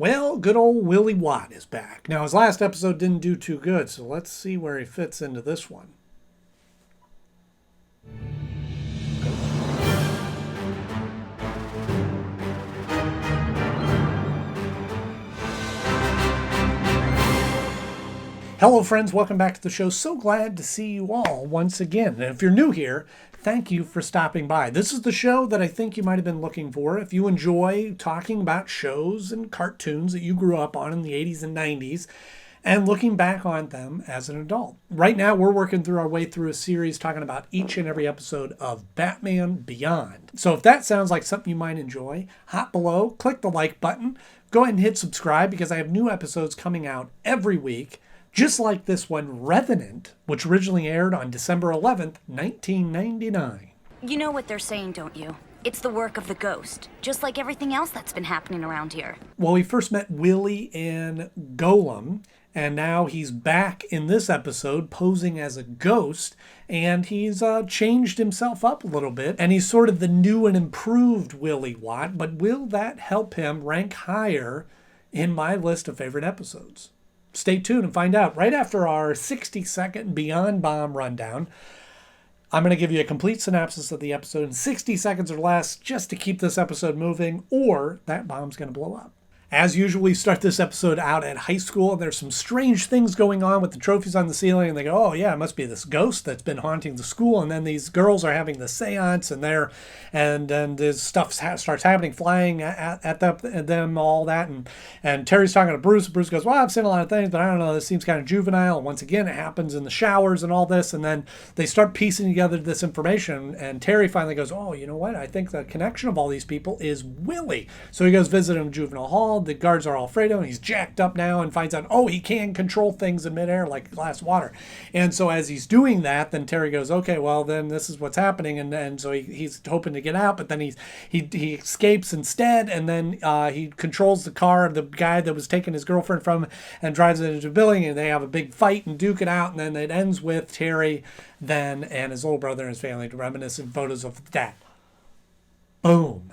Well, good old Willie Watt is back. Now, his last episode didn't do too good, so let's see where he fits into this one. Hello, friends. Welcome back to the show. So glad to see you all once again. And if you're new here, thank you for stopping by. This is the show that I think you might have been looking for. If you enjoy talking about shows and cartoons that you grew up on in the 80s and 90s and looking back on them as an adult. Right now, we're working through our way through a series talking about each and every episode of Batman Beyond. So if that sounds like something you might enjoy, hop below, click the like button, go ahead and hit subscribe because I have new episodes coming out every week. Just like this one, Revenant, which originally aired on December 11th, 1999. You know what they're saying, don't you? It's the work of the ghost, just like everything else that's been happening around here. Well, we first met Willie in Golem, and now he's back in this episode posing as a ghost, and he's changed himself up a little bit, and he's sort of the new and improved Willie Watt, but will that help him rank higher in my list of favorite episodes? Stay tuned and find out right after our 60-second Beyond Bomb rundown. I'm going to give you a complete synopsis of the episode in 60 seconds or less just to keep this episode moving, or that bomb's going to blow up. As usual, we start this episode out at high school, and there's some strange things going on with the trophies on the ceiling, and they go, oh yeah, it must be this ghost that's been haunting the school, and then these girls are having the seance, and this stuff starts happening, flying at them, all that, and Terry's talking to Bruce. Bruce goes, well, I've seen a lot of things, but I don't know, this seems kind of juvenile, and once again, it happens in the showers and all this, and then they start piecing together this information, and Terry finally goes, oh, you know what, I think the connection of all these people is Willie. So he goes visit him in juvenile hall. The guards are all afraid of him. He's jacked up now and finds out, oh, he can control things in midair like glass of water. And so as he's doing that, then Terry goes, okay, well, then this is what's happening. And so he's hoping to get out, but then he escapes instead. And then he controls the car of the guy that was taking his girlfriend from him and drives it into a building. And they have a big fight and duke it out. And then it ends with Terry then and his little brother and his family reminiscent photos of that. Boom.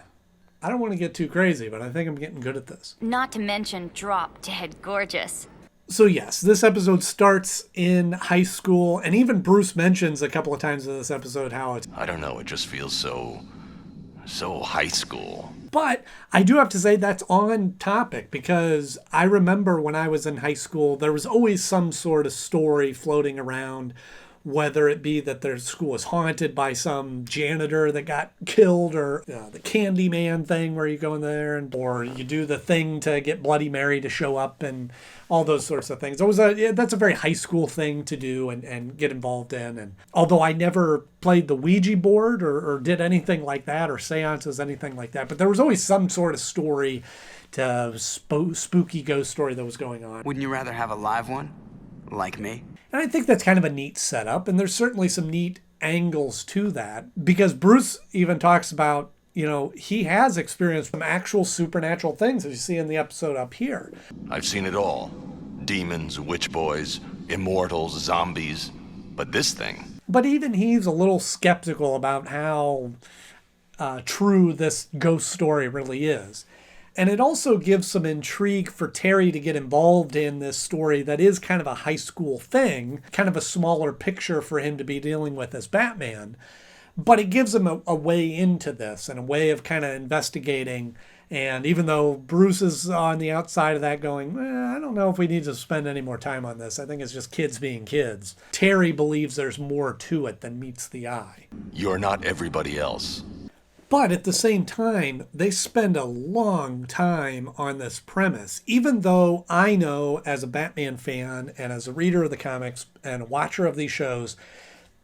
I don't want to get too crazy, but I think I'm getting good at this. Not to mention drop dead gorgeous. So yes, this episode starts in high school, and even Bruce mentions a couple of times in this episode how it's... I don't know, it just feels so high school. But I do have to say that's on topic, because I remember when I was in high school, there was always some sort of story floating around, whether it be that their school was haunted by some janitor that got killed, or the Candyman thing where you go in there, or you do the thing to get Bloody Mary to show up, and all those sorts of things. That's a very high school thing to do and get involved in. And although I never played the Ouija board or did anything like that, or seances, anything like that, but there was always some sort of story to spooky ghost story that was going on. Wouldn't you rather have a live one? Like me? And I think that's kind of a neat setup, and there's certainly some neat angles to that, because Bruce even talks about, he has experienced some actual supernatural things, as you see in the episode up here. I've seen it all. Demons, witch boys, immortals, zombies. But this thing... But even he's a little skeptical about how true this ghost story really is. And it also gives some intrigue for Terry to get involved in this story that is kind of a high school thing, kind of a smaller picture for him to be dealing with as Batman. But it gives him a way into this and a way of kind of investigating. And even though Bruce is on the outside of that going, I don't know if we need to spend any more time on this. I think it's just kids being kids. Terry believes there's more to it than meets the eye. You're not everybody else. But at the same time, they spend a long time on this premise, even though I know as a Batman fan and as a reader of the comics and a watcher of these shows,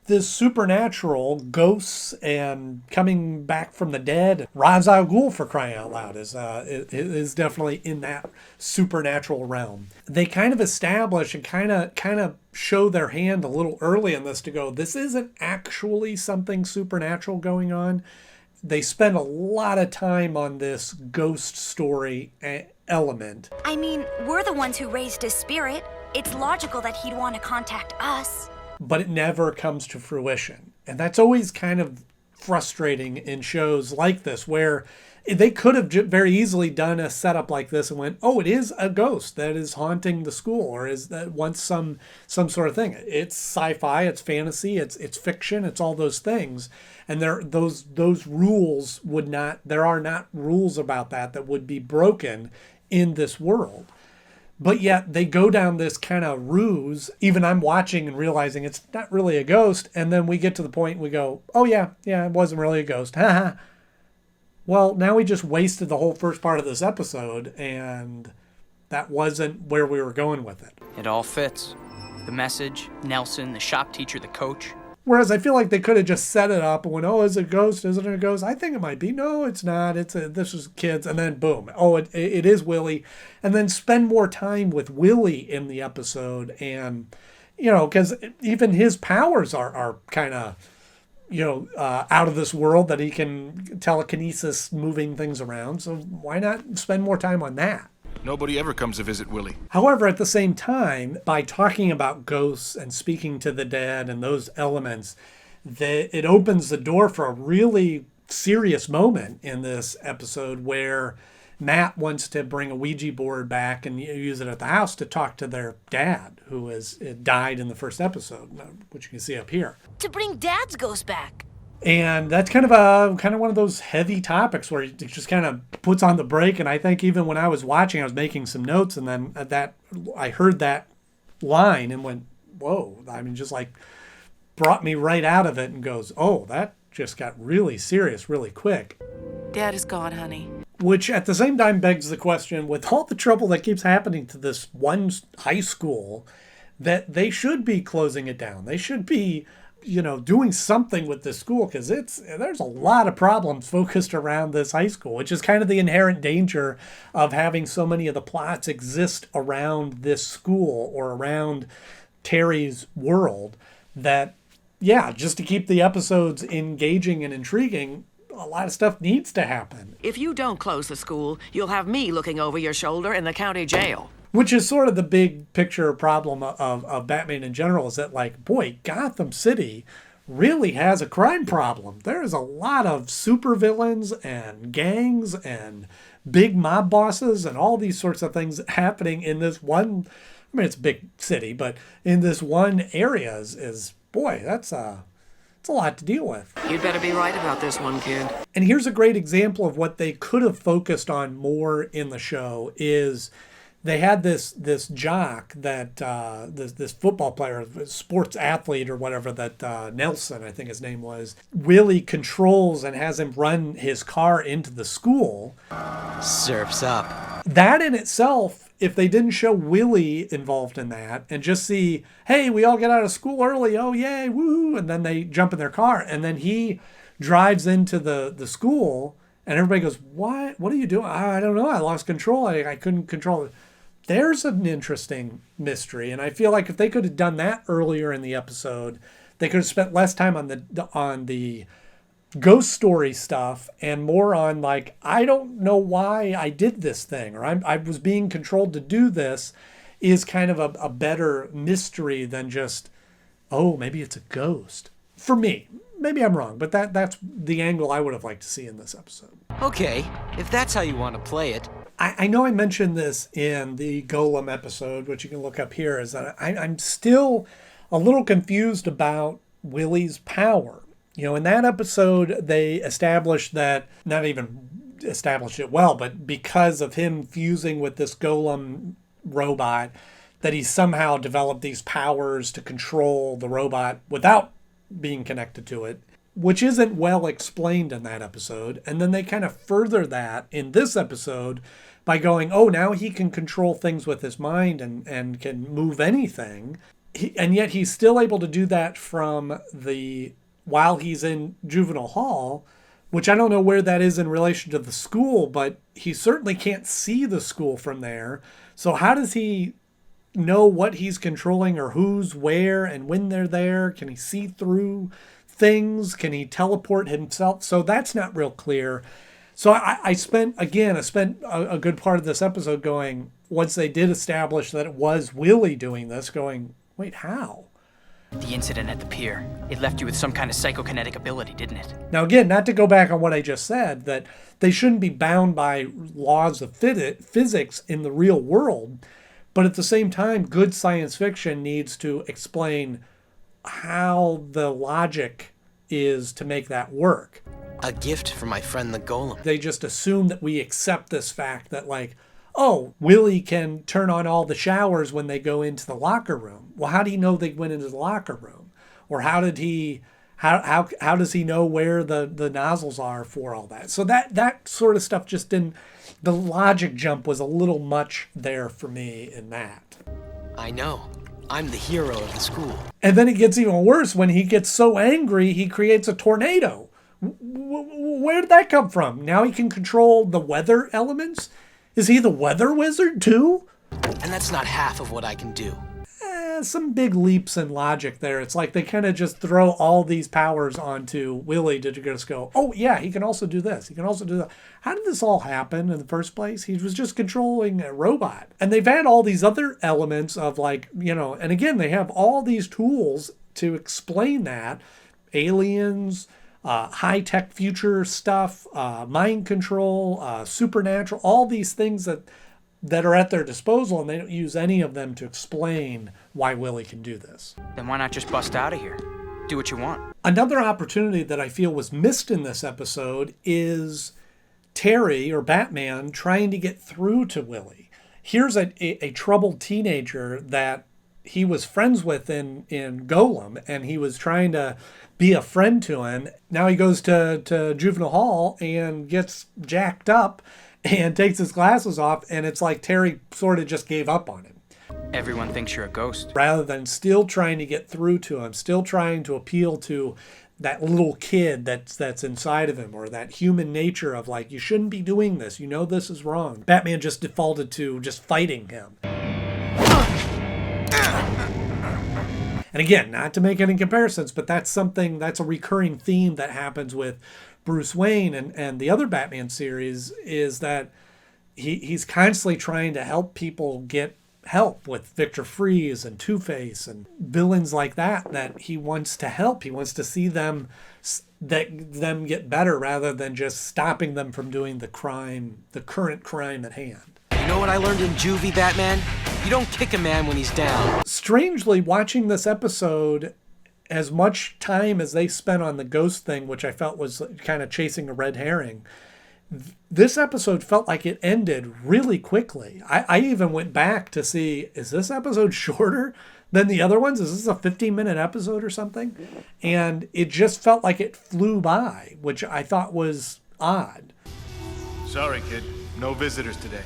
this supernatural, ghosts and coming back from the dead, Ra's al Ghul, for crying out loud, is definitely in that supernatural realm. They kind of establish and kind of show their hand a little early in this to go, this isn't actually something supernatural going on. They spend a lot of time on this ghost story element. I mean, we're the ones who raised his spirit. It's logical that he'd want to contact us. But it never comes to fruition. And that's always kind of frustrating in shows like this, where They could have very easily done a setup like this and went, oh, it is a ghost that is haunting the school, or is that wants some sort of thing. It's sci-fi, it's fantasy, it's fiction, it's all those things. And those rules there are not rules about that would be broken in this world. But yet they go down this kind of ruse. Even I'm watching and realizing it's not really a ghost. And then we get to the point and we go, oh yeah, it wasn't really a ghost. Well, now we just wasted the whole first part of this episode, and that wasn't where we were going with it. It all fits. The message, Nelson, the shop teacher, the coach. Whereas I feel like they could have just set it up and went, oh, is it a ghost? Isn't it a ghost? I think it might be. No, it's not. This is kids. And then boom. Oh, it is Willie. And then spend more time with Willie in the episode. And, because even his powers are kind of, out of this world, that he can telekinesis moving things around. So why not spend more time on that? Nobody ever comes to visit Willie. However, at the same time, by talking about ghosts and speaking to the dead and those elements, it opens the door for a really serious moment in this episode where Matt wants to bring a Ouija board back and use it at the house to talk to their dad, who died in the first episode, which you can see up here. To bring Dad's ghost back. And that's kind of one of those heavy topics where it just kind of puts on the brake. And I think even when I was watching, I was making some notes, and then I heard that line and went, whoa. I mean, just like brought me right out of it and goes, oh, that just got really serious really quick. Dad is gone, honey. Which at the same time begs the question, with all the trouble that keeps happening to this one high school, that they should be closing it down. They should be doing something with this school, because there's a lot of problems focused around this high school, which is kind of the inherent danger of having so many of the plots exist around this school or around Terry's world, that, just to keep the episodes engaging and intriguing, a lot of stuff needs to happen. If you don't close the school, you'll have me looking over your shoulder in the county jail. Which is sort of the big picture problem of Batman in general, is that, like, boy, Gotham City really has a crime problem. There's a lot of supervillains and gangs and big mob bosses and all these sorts of things happening in this one. I mean, it's a big city, but in this one area is boy, it's a lot to deal with. You'd better be right about this one, kid. And here's a great example of what they could have focused on more in the show. Is they had this jock that this football player, sports athlete or whatever, that Nelson, I think his name was, Willie controls and has him run his car into the school. Surf's up. That in itself, if they didn't show Willie involved in that and just see, hey, we all get out of school early, oh yay, woo, and then they jump in their car and then he drives into the school and everybody goes, what are you doing? I don't know, I lost control, I couldn't control it. There's an interesting mystery, and I feel like if they could have done that earlier in the episode, they could have spent less time on the ghost story stuff and more on, like, I don't know why I did this thing, or I was being controlled to do this, is kind of a better mystery than just, oh, maybe it's a ghost. For me. Maybe I'm wrong, but that's the angle I would have liked to see in this episode. Okay, if that's how you want to play it. I know I mentioned this in the Golem episode, which you can look up here, is that I'm still a little confused about Willie's power. In that episode, they established that, not even established it well, but because of him fusing with this Golem robot, that he somehow developed these powers to control the robot without being connected to it, which isn't well explained in that episode. And then they kind of further that in this episode by going, oh, now he can control things with his mind and can move anything. And yet he's still able to do that while he's in juvenile hall, which I don't know where that is in relation to the school, but he certainly can't see the school from there. So how does he know what he's controlling, or who's where and when they're there? Can he see through things? Can he teleport himself? So that's not real clear. So I spent a good part of this episode going, once they did establish that it was Willie doing this, going, wait, how? The incident at the pier. It left you with some kind of psychokinetic ability, didn't it? Now, again, not to go back on what I just said, that they shouldn't be bound by laws of physics in the real world, but at the same time, good science fiction needs to explain how the logic is to make that work. A gift for my friend the golem. They just assume that we accept this fact that, like, oh, Willie can turn on all the showers when they go into the locker room. Well, how do you know they went into the locker room? Or how does he know where the nozzles are for all that? So that sort of stuff just didn't, the logic jump was a little much there for me in that. I know. I'm the hero of the school. And then it gets even worse when he gets so angry, he creates a tornado. Where did that come from? Now he can control the weather elements? Is he the weather wizard too? And that's not half of what I can do. Some big leaps in logic there. It's like they kind of just throw all these powers onto Willie to just go, oh yeah, he can also do this. He can also do that. How did this all happen in the first place? He was just controlling a robot. And they've had all these other elements of, like, you know, and again, they have all these tools to explain that. Aliens, high-tech future stuff, mind control, supernatural, all these things that are at their disposal, and they don't use any of them to explain why Willie can do this. Then why not just bust out of here? Do what you want. Another opportunity that I feel was missed in this episode is Terry, or Batman, trying to get through to Willie. Here's a troubled teenager that he was friends with in Golem, and he was trying to be a friend to him. Now he goes to juvenile hall and gets jacked up and takes his glasses off, and it's like Terry sort of just gave up on him. Everyone thinks you're a ghost. Rather than still trying to get through to him, still trying to appeal to that little kid that's inside of him, or that human nature of, like, you shouldn't be doing this, you know this is wrong. Batman just defaulted to just fighting him. And again, not to make any comparisons, but that's a recurring theme that happens with Bruce Wayne and the other Batman series, is that he's constantly trying to help people get help, with Victor Freeze and Two-Face and villains like that he wants to help. He wants to see them get better rather than just stopping them from doing the current crime at hand. You know what I learned in Juvie, Batman? You don't kick a man when he's down. Strangely, watching this episode, as much time as they spent on the ghost thing, which I felt was kind of chasing a red herring, this episode felt like it ended really quickly. I even went back to see, is this episode shorter than the other ones? Is this a 15-minute episode or something? And it just felt like it flew by, which I thought was odd. Sorry, kid. No visitors today.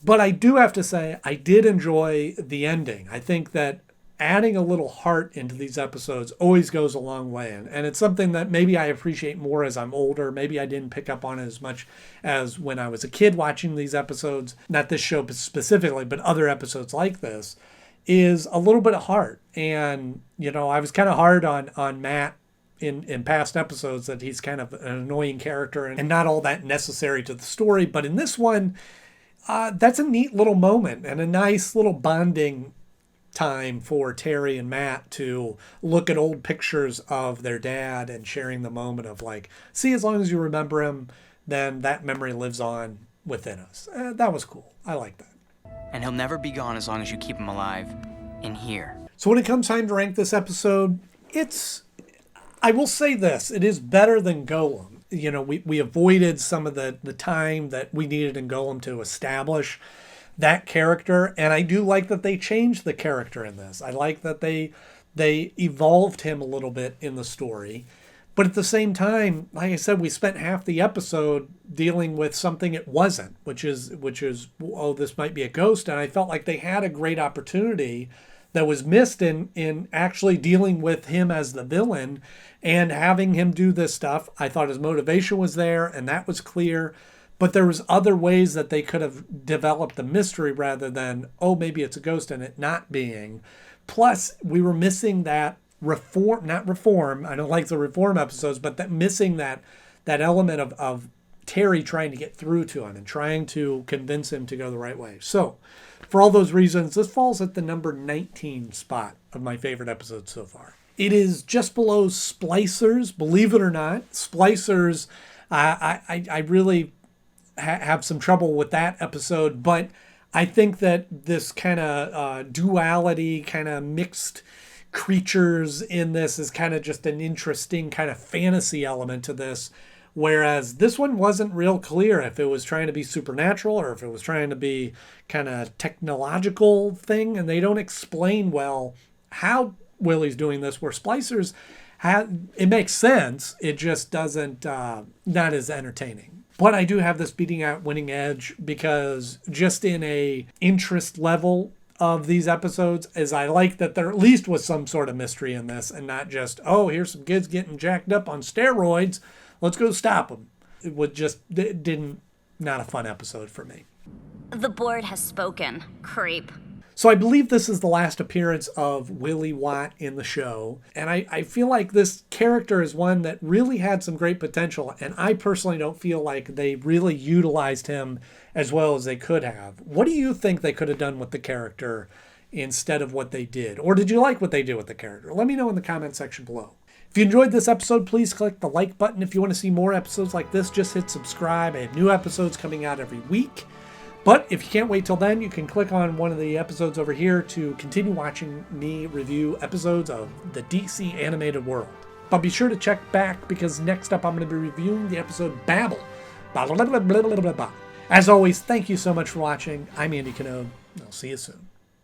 But I do have to say, I did enjoy the ending. I think that adding a little heart into these episodes always goes a long way. And it's something that maybe I appreciate more as I'm older. Maybe I didn't pick up on it as much as when I was a kid watching these episodes. Not this show specifically, but other episodes like this, is a little bit of heart. And, you know, I was kind of hard on Matt in past episodes, that he's kind of an annoying character and not all that necessary to the story. But in this one, that's a neat little moment and a nice little bonding time for Terry and Matt to look at old pictures of their dad and sharing the moment of, like, see, as long as you remember him, then that memory lives on within us. That was cool. I like that. And he'll never be gone as long as you keep him alive in here. So when it comes time to rank this episode, I will say this, it is better than Golem. You know, we avoided some of the time that we needed in Golem to establish that character, and I do like that they changed the character in this. I like that they evolved him a little bit in the story, but at the same time, like I said, we spent half the episode dealing with something it wasn't, which is oh, this might be a ghost, and I felt like they had a great opportunity that was missed in actually dealing with him as the villain and having him do this stuff. I thought his motivation was there, and that was clear. But there was other ways that they could have developed the mystery rather than, oh, maybe it's a ghost and it not being. Plus, we were missing that not reform, I don't like the reform episodes, but missing that element of Terry trying to get through to him and trying to convince him to go the right way. So, for all those reasons, this falls at the number 19 spot of my favorite episodes so far. It is just below Splicers, believe it or not. Splicers, I really have some trouble with that episode, but I think that this kind of duality, kind of mixed creatures in this is kind of just an interesting kind of fantasy element to this. Whereas this one wasn't real clear if it was trying to be supernatural or if it was trying to be kind of technological thing. And they don't explain well how Willie's doing this, where Splicers, it makes sense. It just doesn't, not as entertaining. But I do have this beating out Winning Edge because just in a interest level of these episodes is I like that there at least was some sort of mystery in this and not just, oh, here's some kids getting jacked up on steroids. Let's go stop them. Not a fun episode for me. The board has spoken, creep. So I believe this is the last appearance of Willie Watt in the show. And I feel like this character is one that really had some great potential. And I personally don't feel like they really utilized him as well as they could have. What do you think they could have done with the character instead of what they did? Or did you like what they did with the character? Let me know in the comment section below. If you enjoyed this episode, please click the like button. If you want to see more episodes like this, just hit subscribe. I have new episodes coming out every week. But if you can't wait till then, you can click on one of the episodes over here to continue watching me review episodes of the DC animated world. But be sure to check back because next up I'm going to be reviewing the episode Babel. As always, thank you so much for watching. I'm Andy Knode. I'll see you soon.